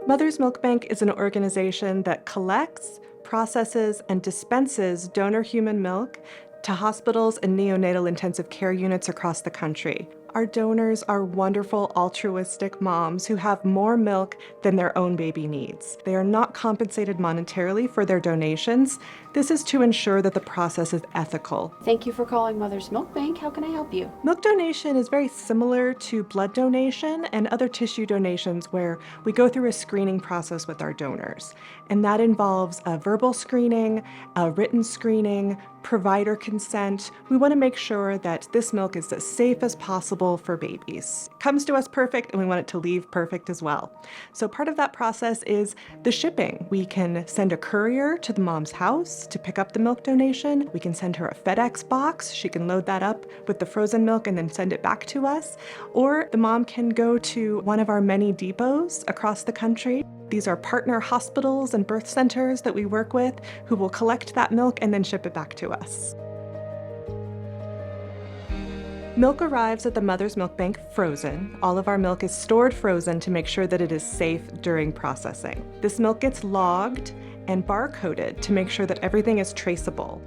Mother's Milk Bank is an organization that collects, processes, and dispenses donor human milk to hospitals and neonatal intensive care units across the country. Our donors are wonderful, altruistic moms who have more milk than their own baby needs. They are not compensated monetarily for their donations. This is to ensure that the process is ethical. Thank you for calling Mother's Milk Bank. How can I help you? Milk donation is very similar to blood donation and other tissue donations where we go through a screening process with our donors. And that involves a verbal screening, a written screening, provider consent. We want to make sure that this milk is as safe as possible for babies. It comes to us perfect and we want it to leave perfect as well. So part of that process is the shipping. We can send a courier to the mom's house to pick up the milk donation. We can send her a FedEx box. She can load that up with the frozen milk and then send it back to us. Or the mom can go to one of our many depots across the country. These are partner hospitals and birth centers that we work with who will collect that milk and then ship it back to us. Milk arrives at the Mother's Milk Bank frozen. All of our milk is stored frozen to make sure that it is safe during processing. This milk gets logged and barcoded to make sure that everything is traceable.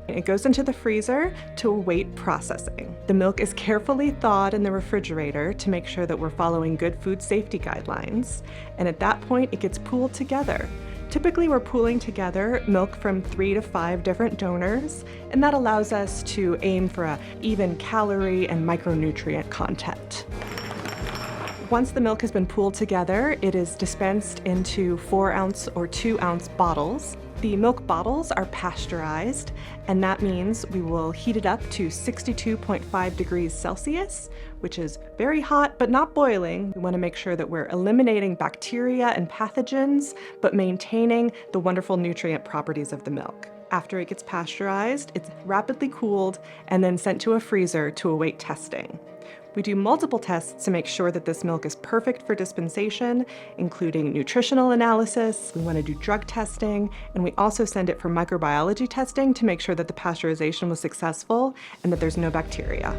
It goes into the freezer to await processing. The milk is carefully thawed in the refrigerator to make sure that we're following good food safety guidelines. And at that point, it gets pooled together. Typically, we're pooling together milk from 3 to 5 different donors, and that allows us to aim for an even calorie and micronutrient content. Once the milk has been pooled together, it is dispensed into 4-ounce or 2-ounce bottles. The milk bottles are pasteurized, and that means we will heat it up to 62.5 degrees Celsius, which is very hot but not boiling. We want to make sure that we're eliminating bacteria and pathogens, but maintaining the wonderful nutrient properties of the milk. After it gets pasteurized, it's rapidly cooled and then sent to a freezer to await testing. We do multiple tests to make sure that this milk is perfect for dispensation, including nutritional analysis. We want to do drug testing, and we also send it for microbiology testing to make sure that the pasteurization was successful and that there's no bacteria.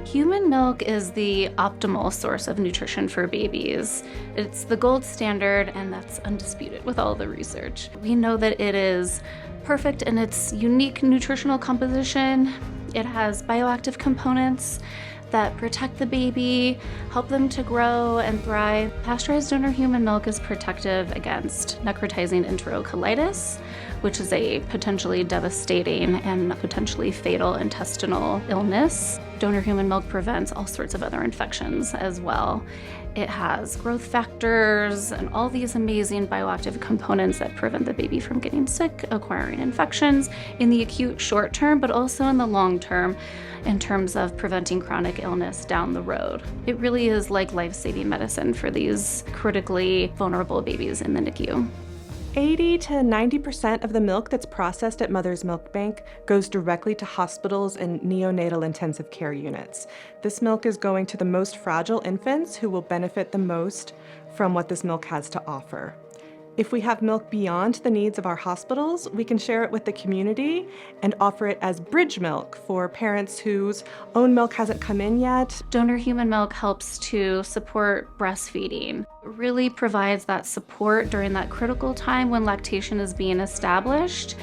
Human milk is the optimal source of nutrition for babies. It's the gold standard, and that's undisputed with all the research. We know that it is perfect in its unique nutritional composition. It has bioactive components that protect the baby, help them to grow and thrive. Pasteurized donor human milk is protective against necrotizing enterocolitis, which is a potentially devastating and potentially fatal intestinal illness. Donor human milk prevents all sorts of other infections as well. It has growth factors and all these amazing bioactive components that prevent the baby from getting sick, acquiring infections in the acute short term, but also in the long term in terms of preventing chronic illness down the road. It really is like life-saving medicine for these critically vulnerable babies in the NICU. 80 to 90% of the milk that's processed at Mother's Milk Bank goes directly to hospitals and neonatal intensive care units. This milk is going to the most fragile infants who will benefit the most from what this milk has to offer. If we have milk beyond the needs of our hospitals, we can share it with the community and offer it as bridge milk for parents whose own milk hasn't come in yet. Donor human milk helps to support breastfeeding. It really provides that support during that critical time when lactation is being established,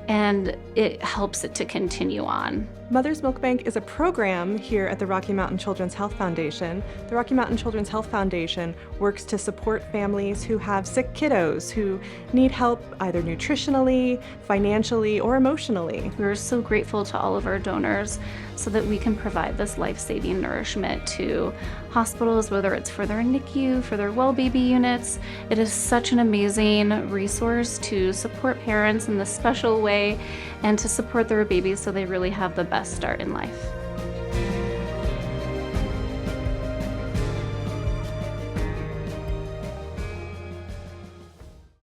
and it helps it to continue on. Mother's Milk Bank is a program here at the Rocky Mountain Children's Health Foundation. The Rocky Mountain Children's Health Foundation works to support families who have sick kiddos who need help either nutritionally, financially, or emotionally. We're so grateful to all of our donors so that we can provide this life-saving nourishment to hospitals, whether it's for their NICU, for their well baby units. It is such an amazing resource to support parents in this special way and to support their babies so they really have the best start in life.